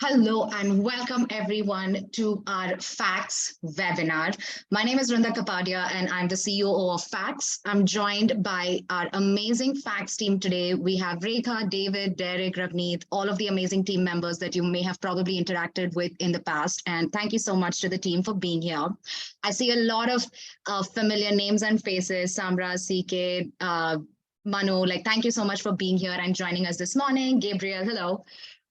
Hello and welcome everyone to our FACTS webinar. My name is Randa Kapadia and I'm the CEO of FACTS. I'm joined by our amazing FACTS team today. We have Rekha, David, Derek, Ravneet, all of the amazing team members that you may have probably interacted with in the past. And thank you so much to the team for being here. I see a lot of familiar names and faces, Samra, CK, Manu, thank you so much for being here and joining us this morning. Gabriel, hello.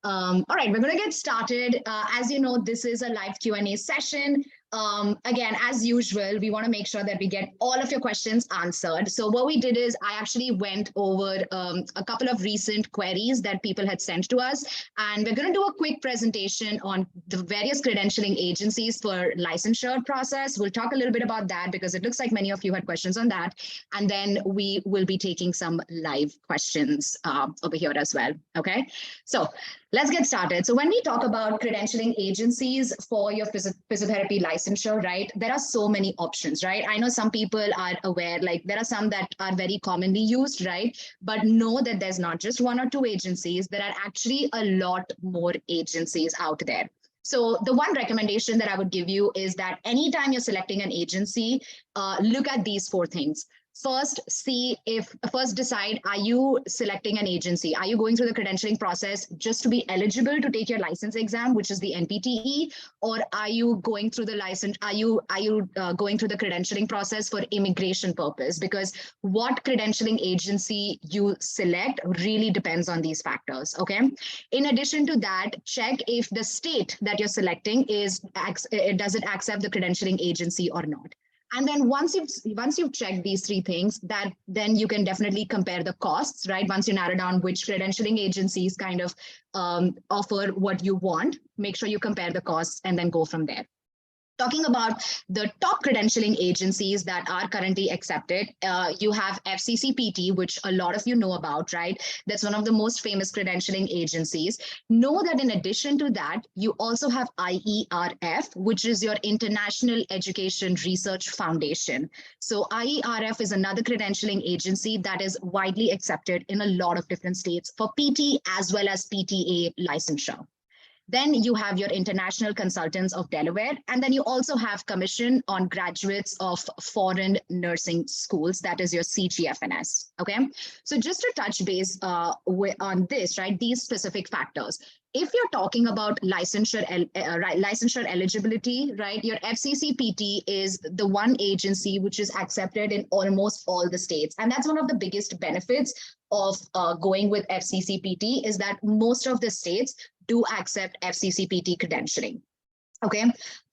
All right, we're going to get started. As you know, this is a live Q&A session. Again, as usual, we want to make sure that we get all of your questions answered. So what we did is I actually went over a couple of recent queries that people had sent to us, and we're going to do a quick presentation on the various credentialing agencies for licensure process. We'll talk a little bit about that because it looks like many of you had questions on that. And then we will be taking some live questions over here as well. Okay, so let's get started. So when we talk about credentialing agencies for your physiotherapy licensure, right, there are so many options, right? I know some people are aware, there are some that are very commonly used, right? But know that there's not just one or two agencies. There are actually a lot more agencies out there. So the one recommendation that I would give you is that anytime you're selecting an agency, look at these four things. First, decide, are you selecting an agency? Are you going through the credentialing process just to be eligible to take your license exam, which is the NPTE, or are you going through the going through the credentialing process for immigration purpose? Because what credentialing agency you select really depends on these factors, okay? In addition to that, check if the state that you're selecting does it accept the credentialing agency or not. And then once you've checked these three things, then you can definitely compare the costs, right? Once you narrow down which credentialing agencies kind of offer what you want, make sure you compare the costs and then go from there. Talking about the top credentialing agencies that are currently accepted, you have FCCPT, which a lot of you know about, right? That's one of the most famous credentialing agencies. Know that in addition to that, you also have IERF, which is your International Education Research Foundation. So IERF is another credentialing agency that is widely accepted in a lot of different states for PT as well as PTA licensure. Then you have your International Consultants of Delaware, and then you also have Commission on Graduates of Foreign Nursing Schools, that is your CGFNS, okay? So just to touch base on this, right, these specific factors. If you're talking about licensure eligibility, right, your FCCPT is the one agency which is accepted in almost all the states. And that's one of the biggest benefits of going with FCCPT is that most of the states do accept FCCPT credentialing. Okay,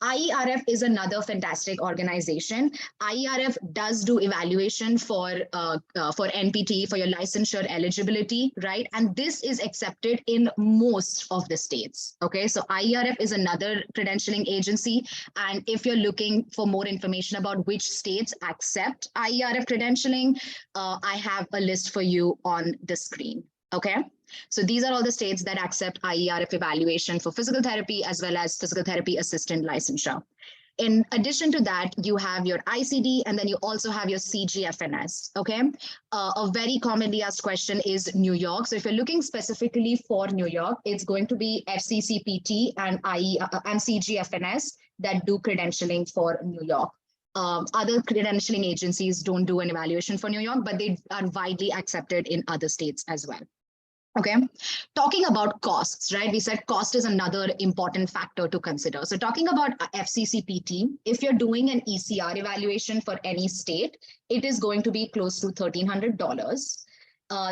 IERF is another fantastic organization. IERF does do evaluation for NPTE, for your licensure eligibility, right? And this is accepted in most of the states. Okay, so IERF is another credentialing agency. And if you're looking for more information about which states accept IERF credentialing, I have a list for you on the screen. Okay. So these are all the states that accept IERF evaluation for physical therapy as well as physical therapy assistant licensure. In addition to that, you have your ICD and then you also have your CGFNS, okay? A very commonly asked question is New York. So if you're looking specifically for New York, it's going to be FCCPT and CGFNS that do credentialing for New York. Other credentialing agencies don't do an evaluation for New York, but they are widely accepted in other states as well. Okay, talking about costs, right? We said cost is another important factor to consider. So talking about FCCPT, if you're doing an ECR evaluation for any state, it is going to be close to $1,300.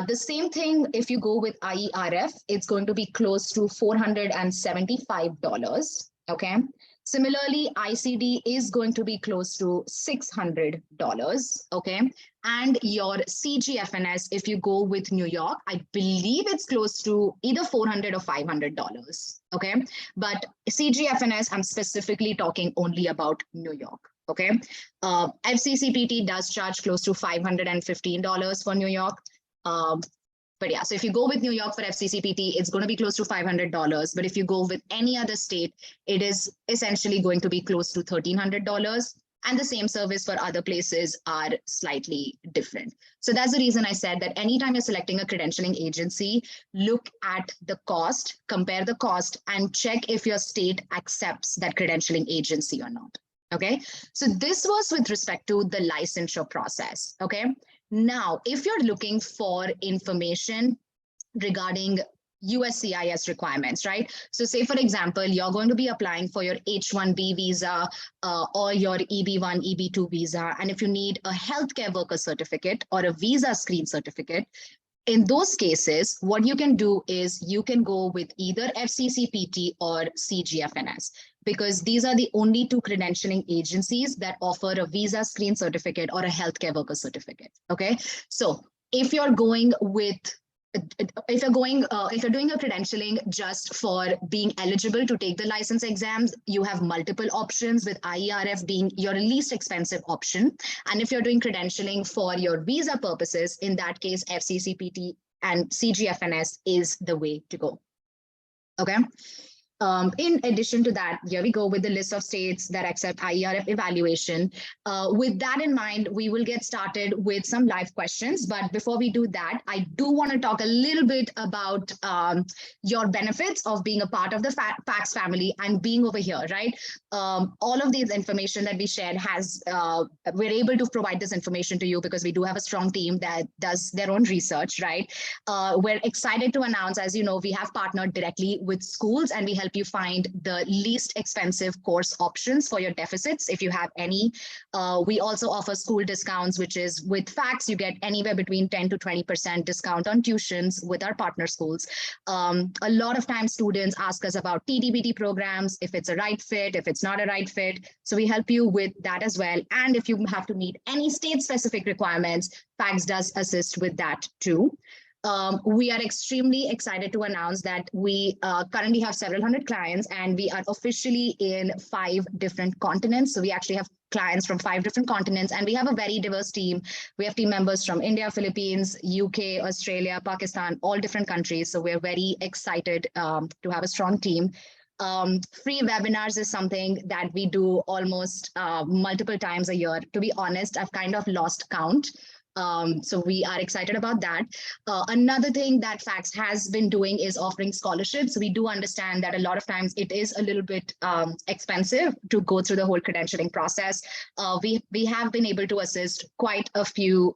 The same thing, if you go with IERF, it's going to be close to $475. Okay. Similarly, ICD is going to be close to $600, okay? And your CGFNS, if you go with New York, I believe it's close to either $400 or $500, okay? But CGFNS, I'm specifically talking only about New York, okay? FCCPT does charge close to $515 for New York. But yeah, so if you go with New York for FCCPT, it's going to be close to $500. But if you go with any other state, it is essentially going to be close to $1,300. and the same service for other places are slightly different. So that's the reason I said that anytime you're selecting a credentialing agency, look at the cost, compare the cost, and check if your state accepts that credentialing agency or not. Okay, so this was with respect to the licensure process. Okay, now if you're looking for information regarding USCIS requirements, right? So say, for example, you're going to be applying for your H-1B visa or your EB-1, EB-2 visa. And if you need a healthcare worker certificate or a visa screen certificate, in those cases, what you can do is you can go with either FCCPT or CGFNS, because these are the only two credentialing agencies that offer a visa screen certificate or a healthcare worker certificate. Okay, so if you're going with if you're doing a credentialing just for being eligible to take the license exams, you have multiple options, with IERF being your least expensive option. And if you're doing credentialing for your visa purposes, in that case, FCCPT and CGFNS is the way to go. Okay. In addition to that, here we go with the list of states that accept IERF evaluation. With that in mind, we will get started with some live questions. But before we do that, I do want to talk a little bit about your benefits of being a part of the FACS family and being over here, right? All of these information that we shared we're able to provide this information to you because we do have a strong team that does their own research, right? We're excited to announce, as you know, we have partnered directly with schools, and we help you find the least expensive course options for your deficits if you have any. We also offer school discounts, which is with FACS, you get anywhere between 10 to 20% discount on tuitions with our partner schools. A lot of times students ask us about TDBT programs, if it's a right fit, if it's not a right fit. So we help you with that as well. And if you have to meet any state-specific requirements, FACS does assist with that too. We are extremely excited to announce that we currently have several hundred clients, and we are officially in 5 different continents. So we actually have clients from 5 different continents, and we have a very diverse team. We have team members from India, Philippines, UK, Australia, Pakistan, all different countries. So we're very excited to have a strong team. Free webinars is something that we do almost multiple times a year. To be honest, I've kind of lost count. So we are excited about that. Another thing that FACS has been doing is offering scholarships. We do understand that a lot of times it is a little bit expensive to go through the whole credentialing process. We have been able to assist quite a few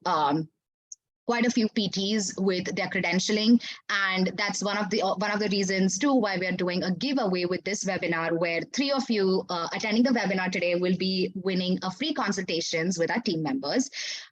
PTs with their credentialing, and that's one of the reasons too why we are doing a giveaway with this webinar, where 3 of you attending the webinar today will be winning a free consultations with our team members.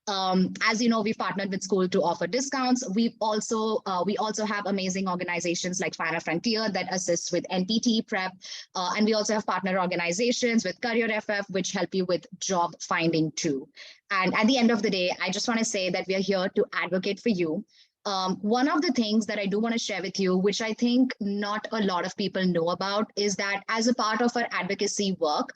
As you know, we've partnered with school to offer discounts. We also have amazing organizations like Final Frontier that assists with NPTE prep, and we also have partner organizations with Career FF, which help you with job finding too. And at the end of the day, I just want to say that we are here to advocate for you. One of the things that I do want to share with you, which I think not a lot of people know about, is that as a part of our advocacy work,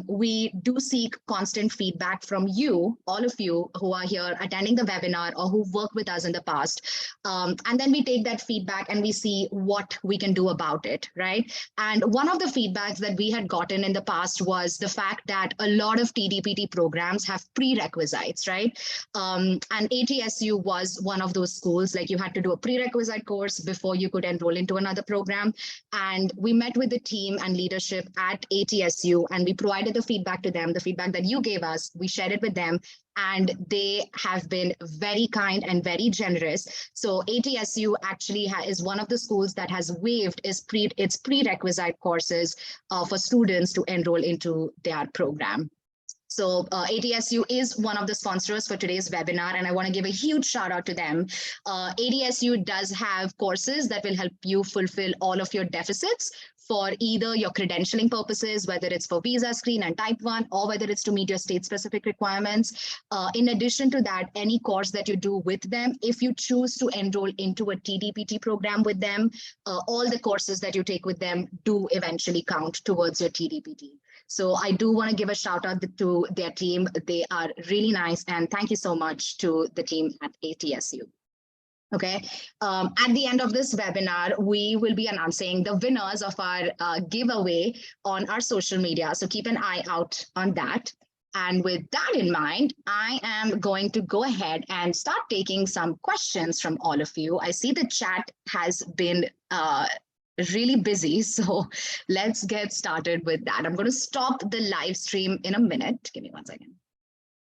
we do seek constant feedback from you, all of you who are here attending the webinar or who worked with us in the past. And then we take that feedback and we see what we can do about it, right? And one of the feedbacks that we had gotten in the past was the fact that a lot of TDPT programs have prerequisites, right? And ATSU was one of those schools. Like, you had to do a prerequisite course before you could enroll into another program. And we met with the team and leadership at ATSU, and we provided the feedback to them, the feedback that you gave us, we shared it with them, and they have been very kind and very generous. So ATSU actually is one of the schools that has waived its prerequisite courses for students to enroll into their program. So ATSU is one of the sponsors for today's webinar, and I want to give a huge shout out to them. ATSU does have courses that will help you fulfill all of your deficits for either your credentialing purposes, whether it's for visa screen and type 1, or whether it's to meet your state-specific requirements. In addition to that, any course that you do with them, if you choose to enroll into a TDPT program with them, all the courses that you take with them do eventually count towards your TDPT. So I do want to give a shout out to their team. They are really nice, and thank you so much to the team at ATSU. Okay, at the end of this webinar, we will be announcing the winners of our giveaway on our social media. So keep an eye out on that. And with that in mind, I am going to go ahead and start taking some questions from all of you. I see the chat has been really busy, so let's get started with that. I'm going to stop the live stream in a minute. Give me 1 second.